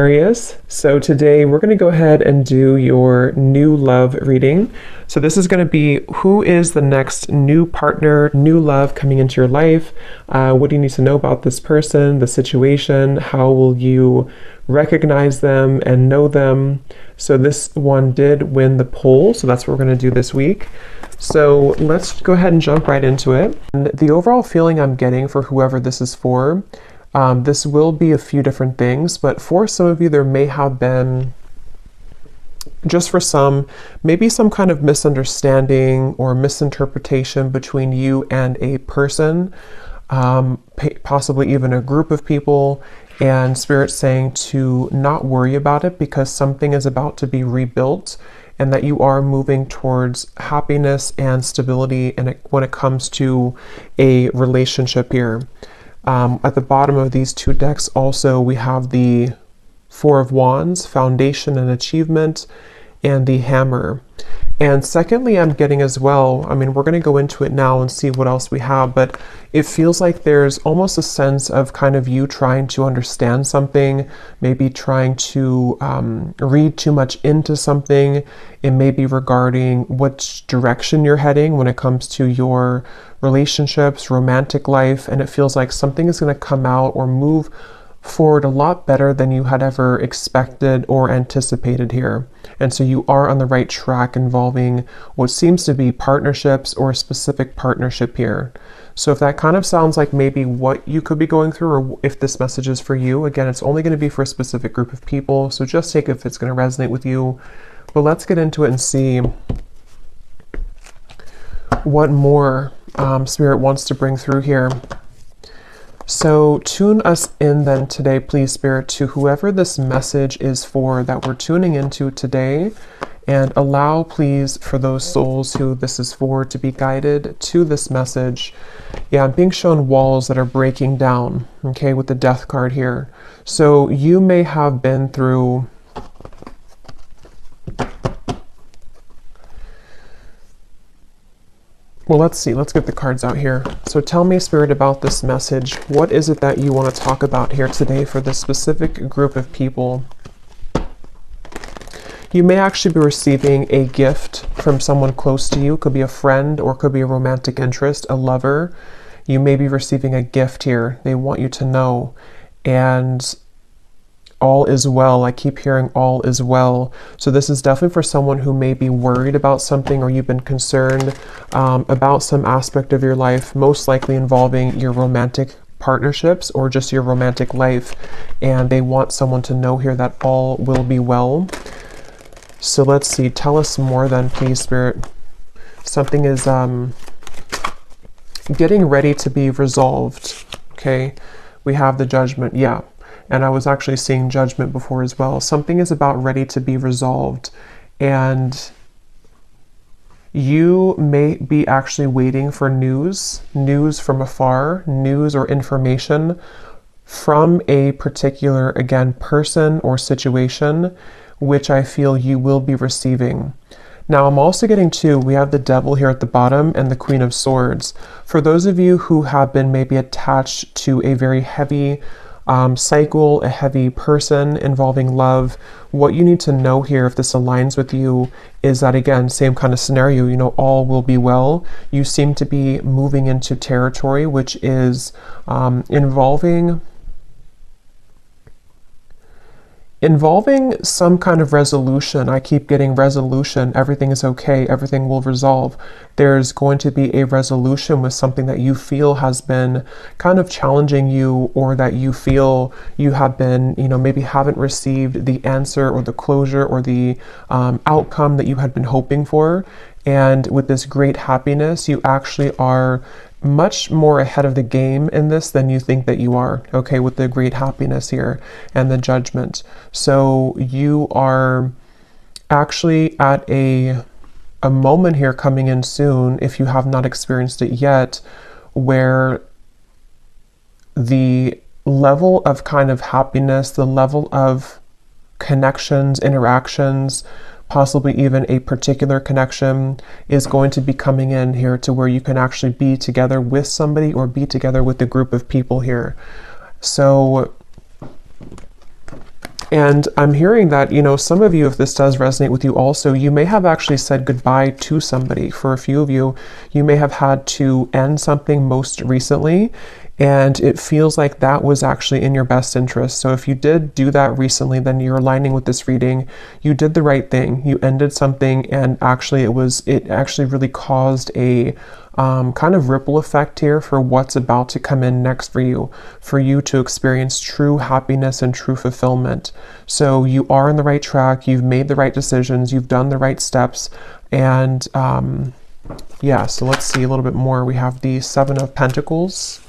Sagittarius. So today we're going to go ahead and do your new love reading. So this is going to be who is the next new partner, new love coming into your life. What do you need to know about this person, the situation? How will you recognize them and know them? So this one did win the poll, so that's what we're going to do this week. So let's go ahead and jump right into it. And the overall feeling I'm getting for whoever this is for, this will be a few different things, but for some of you, there may have been, just for some, maybe some kind of misunderstanding or misinterpretation between you and a person, possibly even a group of people, and Spirit saying to not worry about it because something is about to be rebuilt and that you are moving towards happiness and stability when it comes to a relationship here. At the bottom of these two decks also we have the Four of Wands, Foundation and Achievement, and the Hammer. And secondly, I'm getting as well, I mean, we're going to go into it now and see what else we have, but it feels like there's almost a sense of kind of you trying to understand something, maybe trying to read too much into something. It may be regarding which direction you're heading when it comes to your relationships, romantic life, and it feels like something is going to come out or move forward a lot better than you had ever expected or anticipated here. And so you are on the right track involving what seems to be partnerships or a specific partnership here. So if that kind of sounds like maybe what you could be going through, or if this message is for you, again, it's only going to be for a specific group of people. So just take it if it's going to resonate with you. But let's get into it and see what more Spirit wants to bring through here. So tune us in then today, please, Spirit, to whoever this message is for that we're tuning into today, and allow, please, for those souls who this is for to be guided to this message. Yeah, I'm being shown walls that are breaking down, okay, with the Death card here. So you may have been through well, let's see. Let's get the cards out here. So tell me, Spirit, about this message. What is it that you want to talk about here today for this specific group of people? You may actually be receiving a gift from someone close to you. It could be a friend or it could be a romantic interest, a lover. You may be receiving a gift here. They want you to know. And all is well. I keep hearing all is well. So this is definitely for someone who may be worried about something, or you've been concerned about some aspect of your life, most likely involving your romantic partnerships or just your romantic life. And they want someone to know here that all will be well. So let's see. Tell us more then, please, Spirit. Something is getting ready to be resolved. Okay. We have the Judgment. Yeah. And I was actually seeing Judgment before as well. Something is about ready to be resolved. And you may be actually waiting for news from afar, news or information from a particular, again, person or situation, which I feel you will be receiving. Now, I'm also getting we have the Devil here at the bottom and the Queen of Swords. For those of you who have been maybe attached to a very heavy cycle, a heavy person involving love, what you need to know here, if this aligns with you, is that, again, same kind of scenario, you know, all will be well. You seem to be moving into territory which is involving some kind of resolution. I keep getting resolution. Everything is okay. Everything will resolve. There's going to be a resolution with something that you feel has been kind of challenging you, or that you feel you have been, you know, maybe haven't received the answer or the closure or the outcome that you had been hoping for. And with this great happiness, you actually are much more ahead of the game in this than you think that you are, okay, with the great happiness here and the Judgment. So you are actually at a moment here coming in soon, if you have not experienced it yet, where the level of kind of happiness, the level of connections, interactions, possibly even a particular connection, is going to be coming in here to where you can actually be together with somebody or be together with a group of people here. So And I'm hearing that, you know, some of you, if this does resonate with you also, you may have actually said goodbye to somebody. For a few of you, you may have had to end something most recently, and it feels like that was actually in your best interest. So if you did do that recently, then you're aligning with this reading. You did the right thing. You ended something, and actually it actually really caused a kind of ripple effect here for what's about to come in next for you to experience true happiness and true fulfillment. So you are on the right track. You've made the right decisions. You've done the right steps. And yeah, so let's see a little bit more. We have the Seven of Pentacles.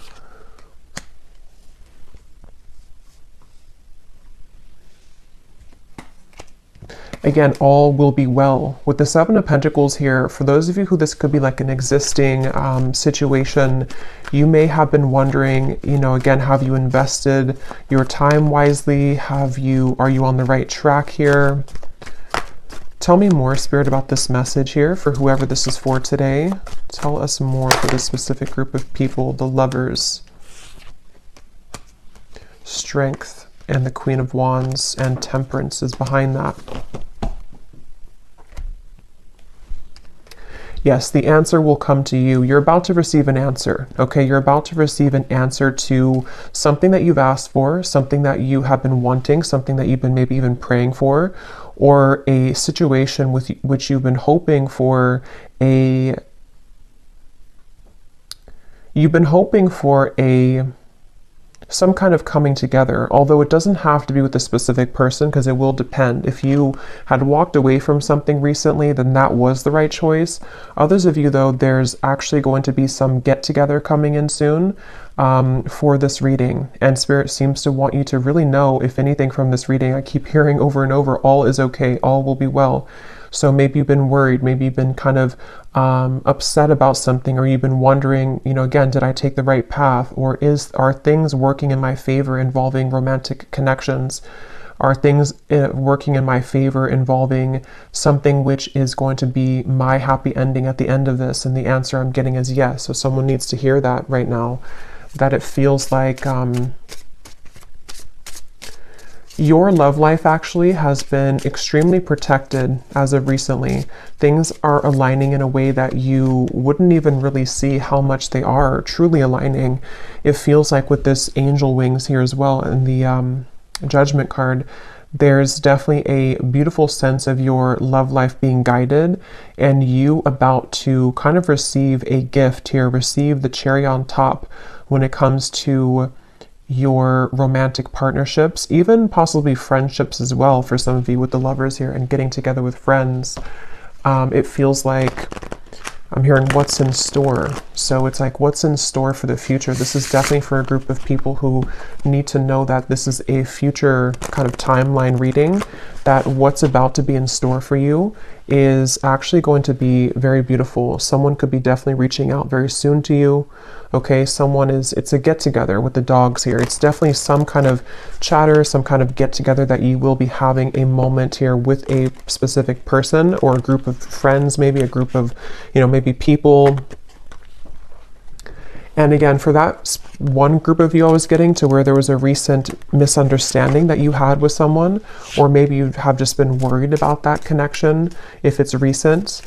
Again, all will be well. With the Seven of Pentacles here, for those of you who this could be like an existing situation, you may have been wondering, you know, again, have you invested your time wisely? Are you on the right track here? Tell me more, Spirit, about this message here for whoever this is for today. Tell us more for this specific group of people, the Lovers. Strength and the Queen of Wands and Temperance is behind that. Yes, the answer will come to you. You're about to receive an answer, okay? You're about to receive an answer to something that you've asked for, something that you have been wanting, something that you've been maybe even praying for, or a situation with which you've been hoping for some kind of coming together, although it doesn't have to be with a specific person, because it will depend. If you had walked away from something recently, then that was the right choice. Others of you, though, there's actually going to be some get-together coming in soon for this reading. And Spirit seems to want you to really know, if anything from this reading, I keep hearing over and over, all is okay, all will be well. So maybe you've been worried, maybe you've been kind of upset about something, or you've been wondering, you know, again, did I take the right path? Or are things working in my favor involving romantic connections? Are things working in my favor involving something which is going to be my happy ending at the end of this? And the answer I'm getting is yes. So someone needs to hear that right now, that it feels like your love life actually has been extremely protected as of recently. Things are aligning in a way that you wouldn't even really see how much they are truly aligning. It feels like with this angel wings here as well in the Judgment card, there's definitely a beautiful sense of your love life being guided, and you about to kind of receive a gift here, receive the cherry on top when it comes to your romantic partnerships, even possibly friendships as well for some of you with the Lovers here, and getting together with friends. It feels like I'm hearing what's in store. So it's like what's in store for the future. This is definitely for a group of people who need to know that this is a future kind of timeline reading, that what's about to be in store for you is actually going to be very beautiful. Someone could be definitely reaching out very soon to you. Okay, it's a get-together with the dogs here. It's definitely some kind of chatter, some kind of get-together that you will be having a moment here with a specific person or a group of friends, maybe a group of, you know, maybe people. And again, for that one group of you I was getting to, where there was a recent misunderstanding that you had with someone, or maybe you have just been worried about that connection, if it's recent,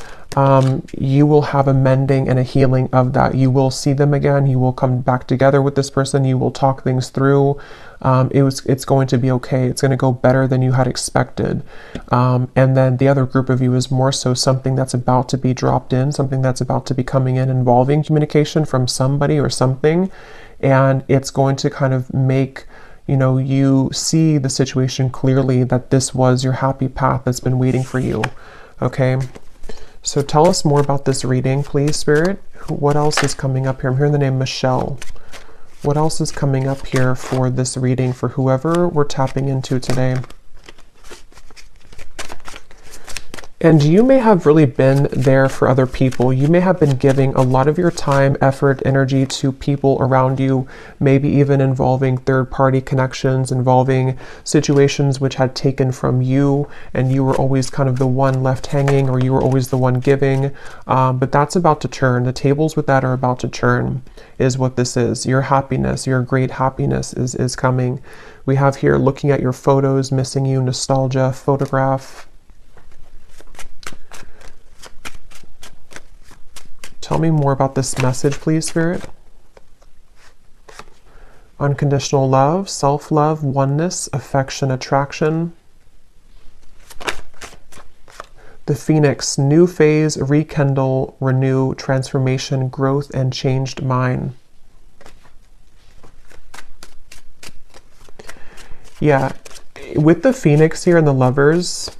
you will have a mending and a healing of that. You will see them again. You will come back together with this person. You will talk things through. It's going to be okay. It's going to go better than you had expected. And then the other group of you is more so something that's about to be dropped in, something that's about to be coming in involving communication from somebody or something. And it's going to kind of make, you know, you see the situation clearly, that this was your happy path that's been waiting for you. Okay. So tell us more about this reading, please, Spirit. What else is coming up here? I'm hearing the name Michelle. What else is coming up here for this reading for whoever we're tapping into today? And you may have really been there for other people. You may have been giving a lot of your time, effort, energy to people around you, maybe even involving third-party connections, involving situations which had taken from you, and you were always kind of the one left hanging, or you were always the one giving. But that's about to turn. The tables with that are about to turn, is what this is. Your happiness, your great happiness is coming. We have here looking at your photos, missing you, nostalgia, photograph. Tell me more about this message, please, Spirit. Unconditional love, self-love, oneness, affection, attraction. The Phoenix, new phase, rekindle, renew, transformation, growth, and changed mind. Yeah, with the Phoenix here and the Lovers,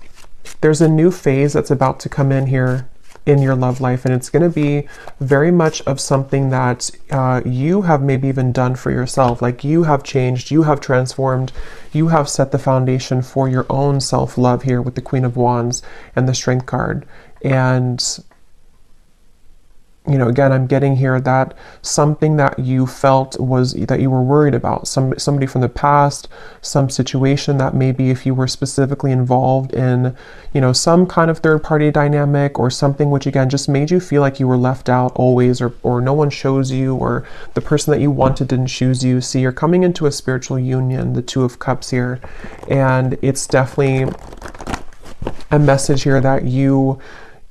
there's a new phase that's about to come in here in your love life, and it's going to be very much of something that you have maybe even done for yourself. Like, you have changed, you have transformed, you have set the foundation for your own self-love here with the Queen of Wands and the Strength card. And you know, again, I'm getting here that something that you felt was that you were worried about, somebody from the past, some situation that maybe if you were specifically involved in, you know, some kind of third-party dynamic or something which again just made you feel like you were left out always, or no one chose you, or the person that you wanted didn't choose you. See, you're coming into a spiritual union, the Two of Cups here, and it's definitely a message here that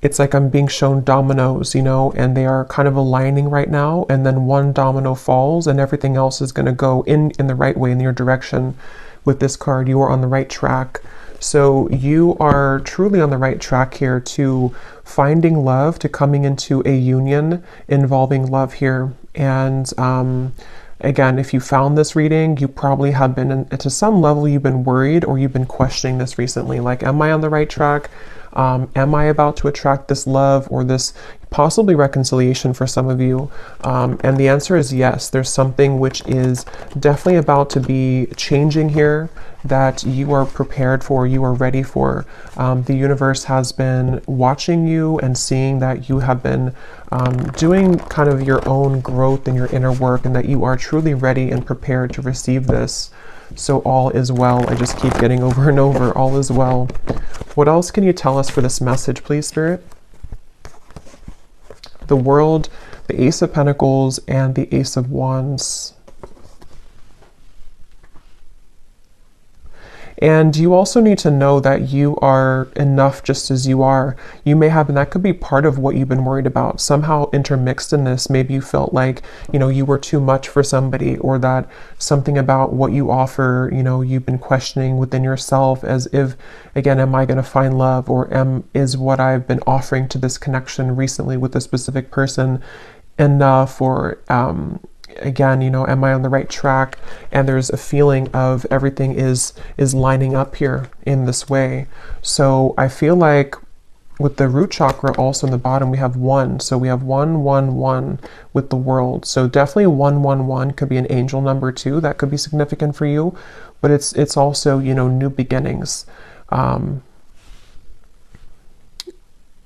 it's like I'm being shown dominoes, you know, and they are kind of aligning right now, and then one domino falls and everything else is going to go in the right way, in your direction. With this card, you are on the right track. So you are truly on the right track here to finding love, to coming into a union involving love here. And again, if you found this reading, you probably have been, to some level, you've been worried or you've been questioning this recently. Like, am I on the right track? Am I about to attract this love or this possibly reconciliation for some of you? And the answer is yes. There's something which is definitely about to be changing here that you are prepared for, you are ready for. The universe has been watching you and seeing that you have been doing kind of your own growth and your inner work, and that you are truly ready and prepared to receive this. So all is well. I just keep getting over and over, all is well. What else can you tell us for this message, please, Spirit? The World, the Ace of Pentacles, and the Ace of Wands. And you also need to know that you are enough just as you are. You may have, and that could be part of what you've been worried about, somehow intermixed in this. Maybe you felt like, you know, you were too much for somebody, or that something about what you offer, you know, you've been questioning within yourself, as if, again, am I going to find love, or is what I've been offering to this connection recently with a specific person enough, or again, you know, am I on the right track? And there's a feeling of everything is lining up here in this way. So I feel like with the root chakra also in the bottom, we have 1. So we have 1, 1, 1 with the World. So definitely 1, 1, 1 could be an angel number too. That could be significant for you. But it's also, you know, new beginnings.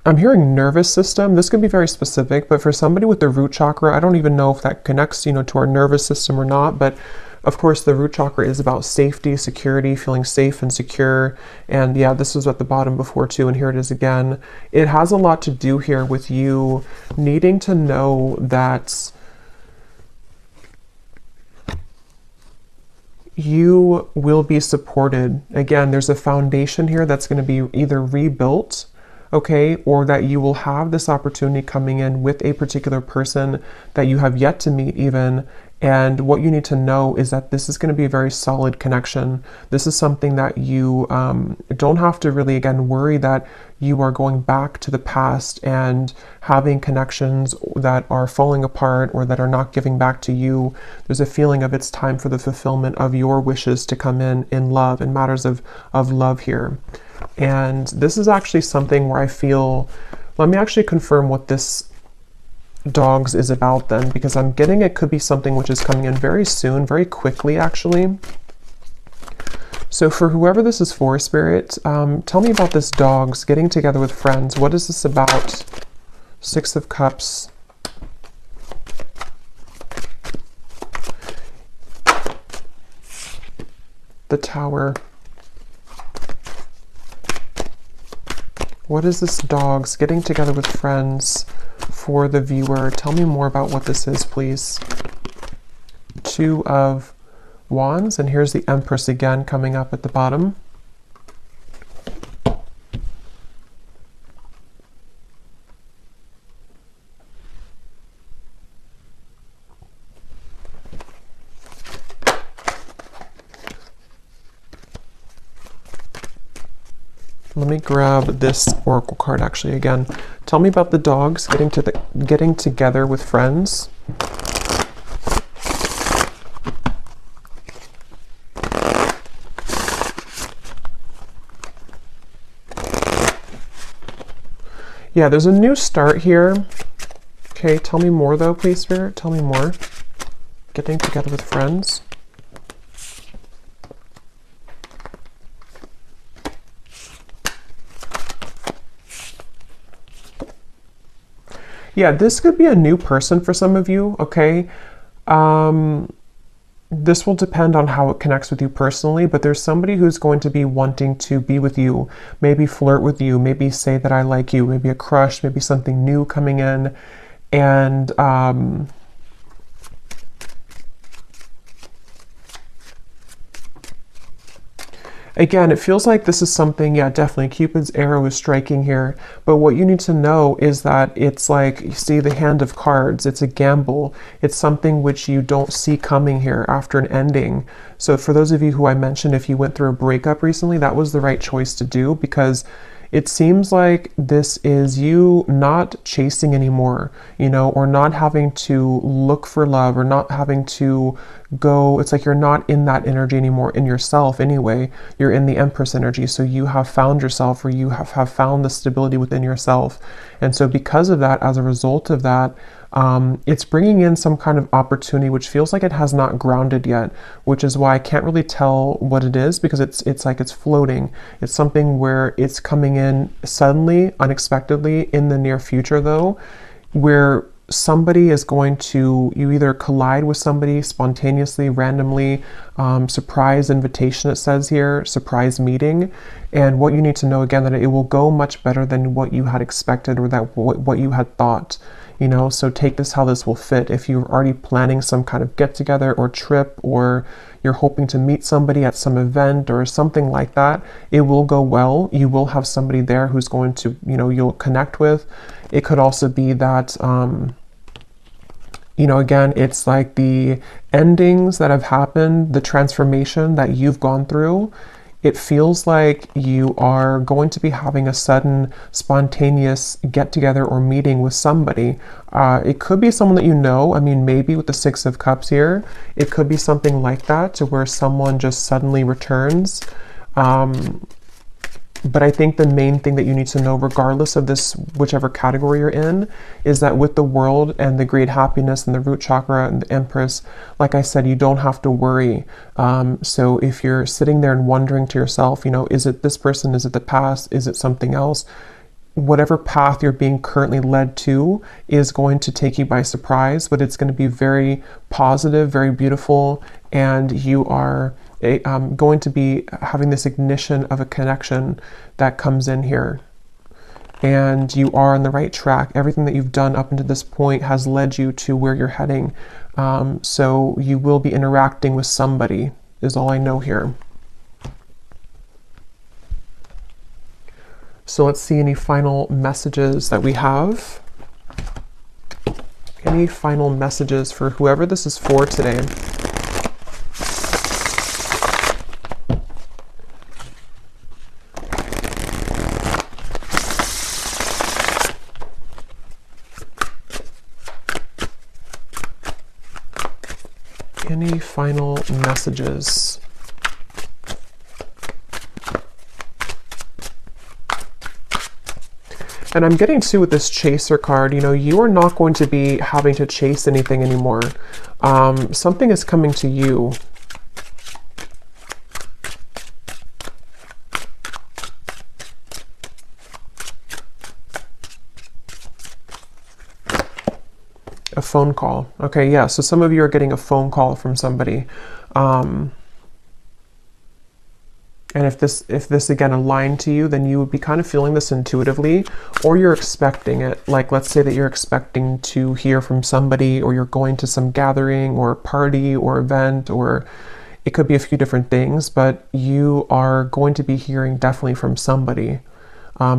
I'm hearing nervous system. This could be very specific, but for somebody with the root chakra, I don't even know if that connects, you know, to our nervous system or not. But of course, the root chakra is about safety, security, feeling safe and secure. And yeah, this was at the bottom before too, and here it is again. It has a lot to do here with you needing to know that you will be supported. Again, there's a foundation here that's going to be either rebuilt, okay, or that you will have this opportunity coming in with a particular person that you have yet to meet even. And what you need to know is that this is going to be a very solid connection. This is something that you don't have to really, again, worry that you are going back to the past and having connections that are falling apart or that are not giving back to you. There's a feeling of it's time for the fulfillment of your wishes to come in love, in matters of love here. And this is actually something where I feel, let me actually confirm what this dogs is about then, because I'm getting it could be something which is coming in very soon, very quickly actually. So for whoever this is for, Spirit, tell me about this dogs getting together with friends. What is this about? Six of Cups. The Tower. What is this dogs getting together with friends for the viewer? Tell me more about what this is, please. Two of Wands, and here's the Empress again coming up at the bottom. Let me grab this oracle card actually again. Tell me about the dogs getting together with friends. Yeah, there's a new start here. Okay, tell me more though, please, Spirit. Tell me more. Getting together with friends. Yeah, this could be a new person for some of you, okay? This will depend on how it connects with you personally, but there's somebody who's going to be wanting to be with you, maybe flirt with you, maybe say that I like you, maybe a crush, maybe something new coming in. And again, it feels like this is something, yeah, definitely Cupid's arrow is striking here. But what you need to know is that it's like, you see the hand of cards, it's a gamble. It's something which you don't see coming here after an ending. So for those of you who I mentioned, if you went through a breakup recently, that was the right choice to do, because it seems like this is you not chasing anymore, you know, or not having to look for love, or not having to go. It's like you're not in that energy anymore in yourself anyway. You're in the Empress energy. So you have found yourself, or you have found the stability within yourself. And so because of that, as a result of that, it's bringing in some kind of opportunity which feels like it has not grounded yet, which is why I can't really tell what it is, because it's like it's floating. It's something where it's coming in suddenly, unexpectedly in the near future though, where somebody is going to, you either collide with somebody spontaneously, randomly, surprise invitation, it says here, surprise meeting. And what you need to know again, that it will go much better than what you had expected, or that what you had thought. You know, so take this how this will fit. If you're already planning some kind of get together or trip, or you're hoping to meet somebody at some event or something like that, it will go well. You will have somebody there who's going to, you know, you'll connect with. It could also be that, you know, again, it's like the endings that have happened, the transformation that you've gone through. It feels like you are going to be having a sudden spontaneous get together or meeting with somebody. It could be someone that you know. I mean, maybe with the Six of Cups here, it could be something like that, to where someone just suddenly returns. But I think the main thing that you need to know, regardless of this, whichever category you're in, is that with the World and the great happiness and the root chakra and the Empress, like I said, you don't have to worry. So if you're sitting there and wondering to yourself, you know, is it this person? Is it the past? Is it something else? Whatever path you're being currently led to is going to take you by surprise, but it's going to be very positive, very beautiful, and you are going to be having this ignition of a connection that comes in here. And you are on the right track. Everything that you've done up until this point has led you to where you're heading. So you will be interacting with somebody, is all I know here. So let's see any final messages that we have. Any final messages for whoever this is for today? Any final messages? And I'm getting too with this chaser card, you know, you are not going to be having to chase anything anymore. Something is coming to you. A phone call. Okay, yeah, so some of you are getting a phone call from somebody. And if this again aligned to you, then you would be kind of feeling this intuitively, or you're expecting it. Like, let's say that you're expecting to hear from somebody, or you're going to some gathering or party or event, or it could be a few different things, but you are going to be hearing definitely from somebody.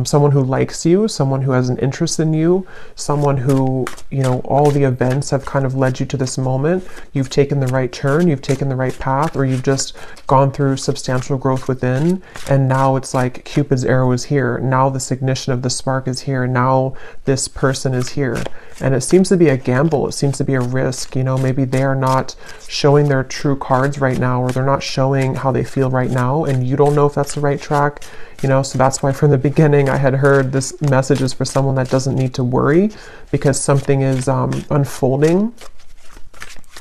Someone who likes you, someone who has an interest in you, someone who, you know, all the events have kind of led you to this moment. You've taken the right turn, you've taken the right path, or you've just gone through substantial growth within, and now it's like Cupid's arrow is here. Now this ignition of the spark is here. Now this person is here. And it seems to be a gamble. It seems to be a risk. You know, maybe they are not showing their true cards right now, or they're not showing how they feel right now, and you don't know if that's the right track. You know, so that's why from the beginning I had heard this message is for someone that doesn't need to worry, because something is unfolding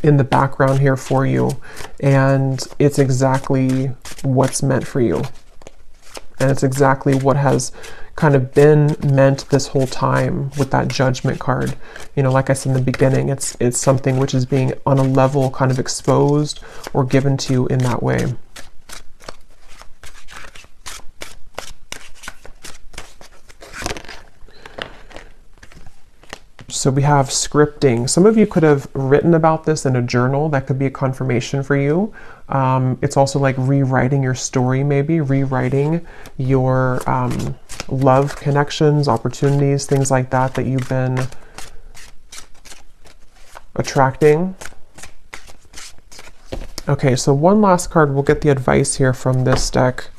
in the background here for you, and it's exactly what's meant for you, and it's exactly what has kind of been meant this whole time with that Judgment card. You know, like I said in the beginning, it's something which is being on a level kind of exposed or given to you in that way. So we have scripting. Some of you could have written about this in a journal. That could be a confirmation for you. It's also like rewriting your story, maybe rewriting your love connections, opportunities, things like that that you've been attracting. Okay, so one last card. We'll get the advice here from this deck.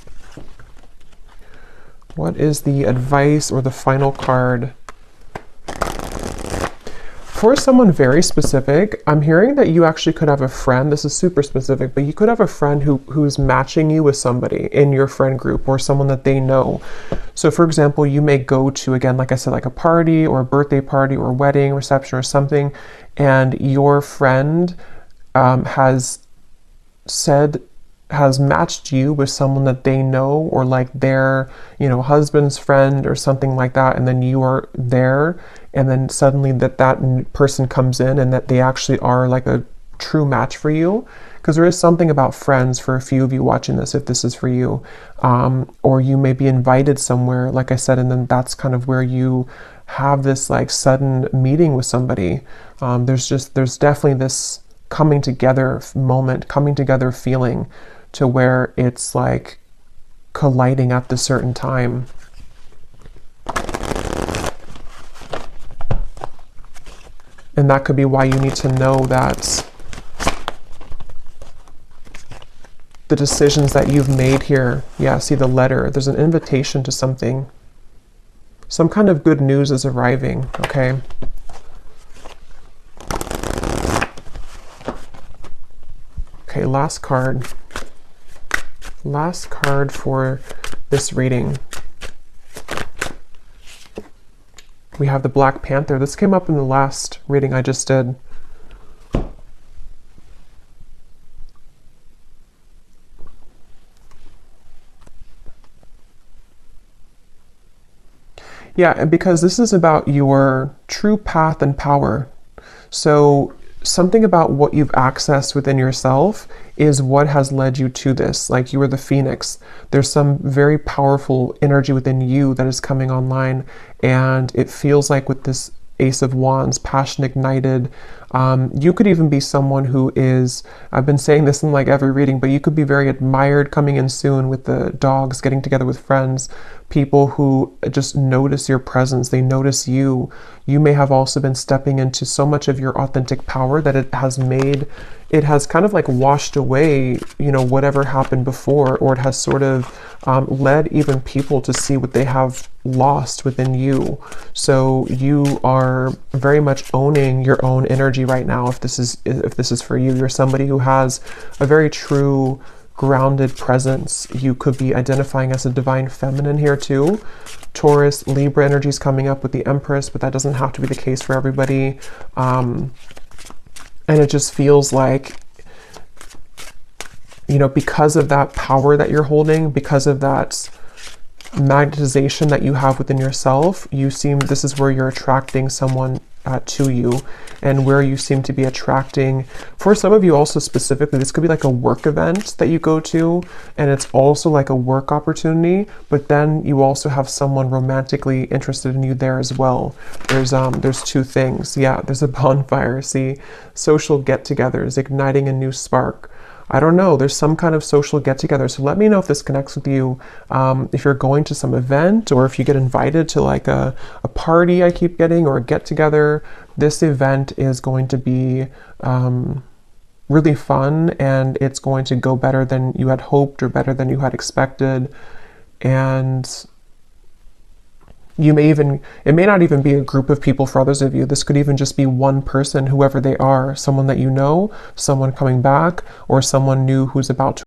What is the advice or the final card? For someone very specific, I'm hearing that you actually could have a friend. This is super specific, but you could have a friend who's matching you with somebody in your friend group, or someone that they know. So for example, you may go to, again, like I said, like a party or a birthday party or a wedding reception or something, and your friend has matched you with someone that they know, or like their, you know, husband's friend or something like that, and then you are there, and then suddenly that person comes in and that they actually are like a true match for you. Because there is something about friends for a few of you watching this, if this is for you, or you may be invited somewhere, like I said, and then that's kind of where you have this like sudden meeting with somebody. There's definitely this coming together moment, coming together feeling, to where it's like colliding at the certain time. And that could be why you need to know that the decisions that you've made here, yeah, see the letter, there's an invitation to something. Some kind of good news is arriving, okay? Okay, last card. Last card for this reading. We have the Black Panther. This came up in the last reading I just did. Yeah, and because this is about your true path and power. So something about what you've accessed within yourself is what has led you to this. Like, you are the phoenix. There's some very powerful energy within you that is coming online, and it feels like with this Ace of Wands, passion ignited. You could even be someone who is, I've been saying this in like every reading, but you could be very admired coming in soon with the dogs, getting together with friends, people who just notice your presence. They notice you. You may have also been stepping into so much of your authentic power that it has kind of like washed away, you know, whatever happened before, or it has sort of led even people to see what they have lost within you. So you are very much owning your own energy right now. If this is for you, you're somebody who has a very true grounded presence. You could be identifying as a divine feminine here too. Taurus, Libra energy is coming up with the Empress, but that doesn't have to be the case for everybody. And it just feels like, you know, because of that power that you're holding, because of that magnetization that you have within yourself, this is where you're attracting someone to you, and where you seem to be attracting. For some of you also specifically, this could be like a work event that you go to, and it's also like a work opportunity, but then you also have someone romantically interested in you there as well. There's two things. Yeah, there's a bonfire. See, social get-togethers, igniting a new spark. I don't know, there's some kind of social get-together. So let me know if this connects with you. If you're going to some event, or if you get invited to like a party I keep getting, or a get-together, this event is going to be really fun, and it's going to go better than you had hoped or better than you had expected. And it may not even be a group of people for others of you. This could even just be one person, whoever they are, someone that you know, someone coming back, or someone new who's about to